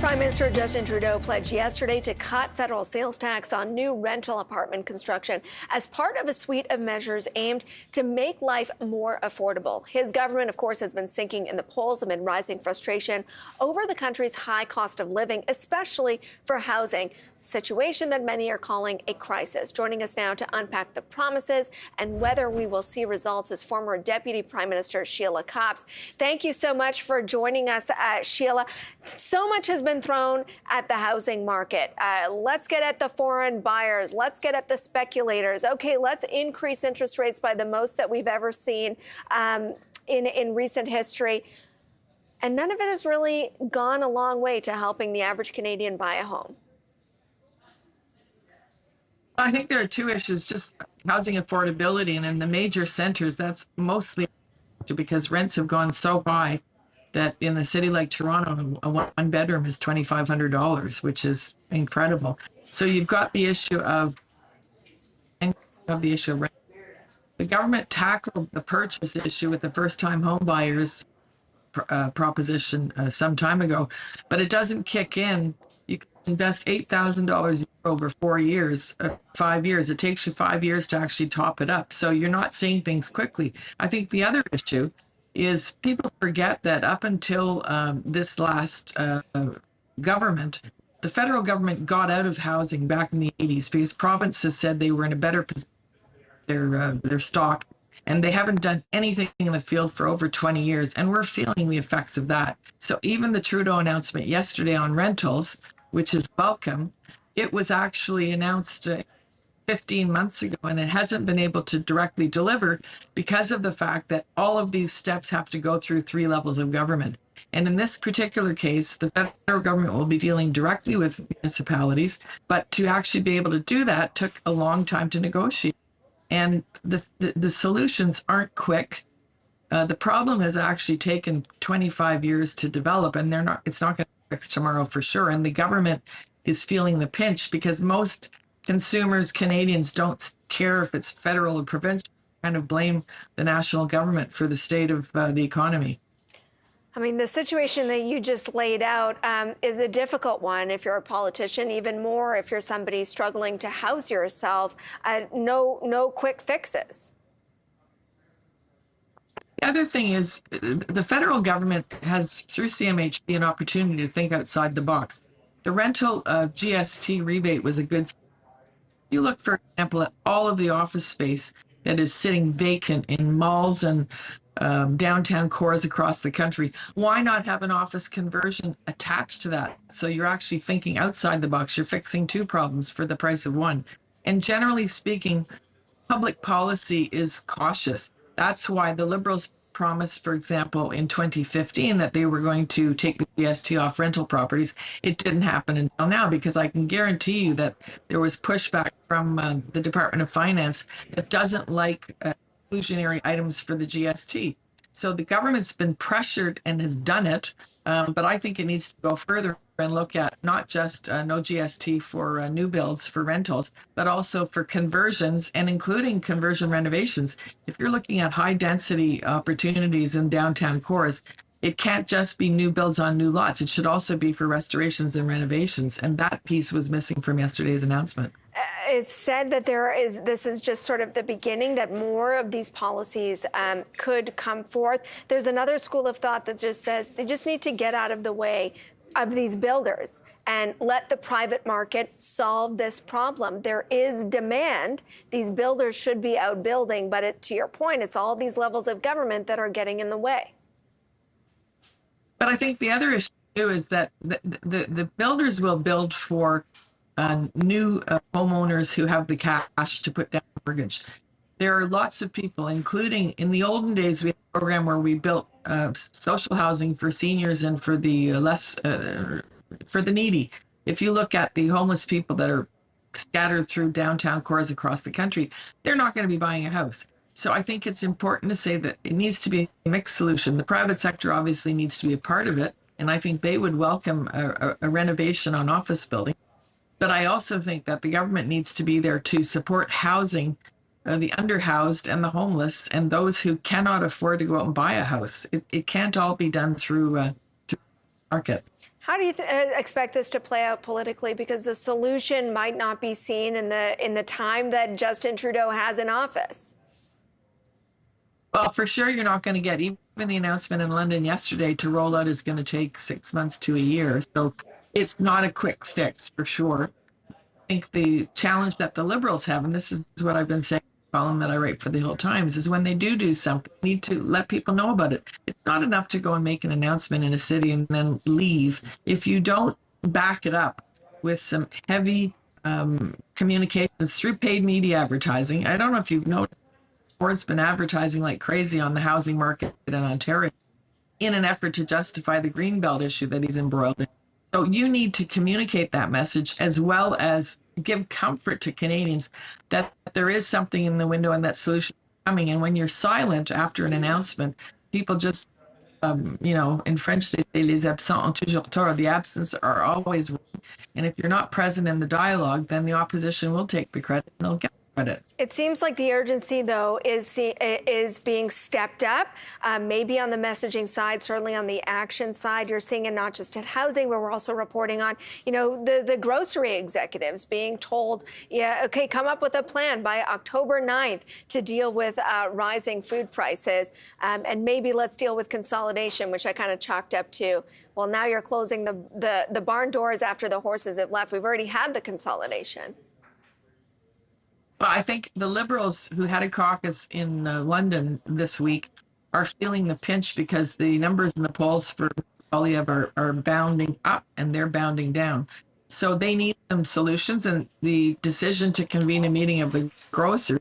Prime Minister Justin Trudeau pledged yesterday to cut federal sales tax on new rental apartment construction as part of a suite of measures aimed to make life more affordable. His government, of course, has been sinking in the polls amid rising frustration over the country's high cost of living, especially for housing, a situation that many are calling a crisis. Joining us now to unpack the promises and whether we will see results is former Deputy Prime Minister Sheila Copps. Thank you so much for joining us, Sheila. So much has been thrown at the housing market. Let's get at the foreign buyers. Let's get at the speculators. Okay, let's increase interest rates by the most that we've ever seen in recent history. And none of it has really gone a long way to helping the average Canadian buy a home. I think there are two issues, just housing affordability, and in the major centers, that's mostly because rents have gone so high that in a city like Toronto, a one bedroom is $2,500, which is incredible. So you've got the issue of rent. The government tackled the purchase issue with the first-time home buyers proposition some time ago, but it doesn't kick in. You can invest $8,000 over 4 years, 5 years. It takes you 5 years to actually top it up. So you're not seeing things quickly. I think the other issue is people forget that up until this last government, the federal government got out of housing back in the 80s because provinces said they were in a better position with their stock, and they haven't done anything in the field for over 20 years, and we're feeling the effects of that. So even the Trudeau announcement yesterday on rentals, which is welcome, it was actually announced 15 months ago, and it hasn't been able to directly deliver because of the fact that all of these steps have to go through 3 levels of government. And in this particular case, the federal government will be dealing directly with municipalities, but to actually be able to do that took a long time to negotiate. And the solutions aren't quick. The problem has actually taken 25 years to develop, and it's not going to fix tomorrow for sure. And the government is feeling the pinch because most consumers, Canadians, don't care if it's federal or provincial, kind of blame the national government for the state of the economy. I mean, the situation that you just laid out is a difficult one if you're a politician, even more if you're somebody struggling to house yourself. No quick fixes. The other thing is the federal government has, through CMHC, an opportunity to think outside the box. The rental GST rebate was a good. You look, for example, at all of the office space that is sitting vacant in malls and downtown cores across the country. Why not have an office conversion attached to that? So you're actually thinking outside the box. You're fixing 2 problems for the price of 1. And generally speaking, public policy is cautious. That's why the Liberals promised, for example, in 2015 that they were going to take the GST off rental properties. It didn't happen until now because I can guarantee you that there was pushback from the Department of Finance that doesn't like exclusionary items for the GST. So the government's been pressured and has done it, but I think it needs to go further and look at not just no GST for new builds for rentals, but also for conversions and including conversion renovations. If you're looking at high density opportunities in downtown cores, it can't just be new builds on new lots. It should also be for restorations and renovations. And that piece was missing from yesterday's announcement. It's said that this is just sort of the beginning, that more of these policies could come forth. There's another school of thought that just says they just need to get out of the way of these builders and let the private market solve this problem. There is demand. These builders should be out building, but to your point, it's all these levels of government that are getting in the way. But I think the other issue is that the builders will build for new homeowners who have the cash to put down a mortgage. There are lots of people, including in the olden days, we had a program where we built social housing for seniors and for the for the needy. If you look at the homeless people that are scattered through downtown cores across the country, they're not going to be buying a house. So I think it's important to say that it needs to be a mixed solution. The private sector obviously needs to be a part of it, and I think they would welcome a renovation on office buildings. But I also think that the government needs to be there to support housing the underhoused and the homeless and those who cannot afford to go out and buy a house. It can't all be done through market. How do you expect this to play out politically? Because the solution might not be seen in the time that Justin Trudeau has in office. Well, for sure, you're not going to get even the announcement in London yesterday to roll out is going to take 6 months to a year. So it's not a quick fix for sure. I think the challenge that the Liberals have, and this is what I've been saying in the column that I write for the Hill Times, is when they do something, they need to let people know about it. It's not enough to go and make an announcement in a city and then leave. If you don't back it up with some heavy communications through paid media advertising, I don't know if you've noticed, Ford's been advertising like crazy on the housing market in Ontario in an effort to justify the Greenbelt issue that he's embroiled in. So you need to communicate that message as well as give comfort to Canadians that there is something in the window and that solution is coming. And when you're silent after an announcement, people just, in French, they say les absents ont toujours tort. The absents are always wrong. And if you're not present in the dialogue, then the opposition will take the credit and they'll get credit. It seems like the urgency, though, is being stepped up, maybe on the messaging side, certainly on the action side. You're seeing it not just in housing, but we're also reporting on, the grocery executives being told, yeah, okay, come up with a plan by October 9th to deal with rising food prices. And maybe let's deal with consolidation, which I kind of chalked up to, well, now you're closing the barn doors after the horses have left. We've already had the consolidation. Well, I think the Liberals who had a caucus in London this week are feeling the pinch because the numbers in the polls for Poilievre are bounding up and they're bounding down. So they need some solutions, and the decision to convene a meeting of the grocers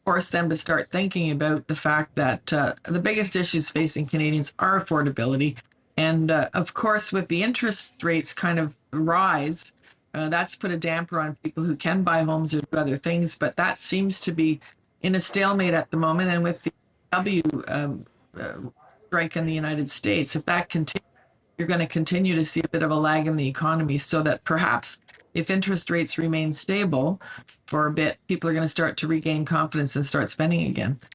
forced them to start thinking about the fact that the biggest issues facing Canadians are affordability. And of course, with the interest rates kind of rise, that's put a damper on people who can buy homes or do other things, but that seems to be in a stalemate at the moment. And with the W strike in the United States, if that continues, you're going to continue to see a bit of a lag in the economy, so that perhaps if interest rates remain stable for a bit, people are going to start to regain confidence and start spending again.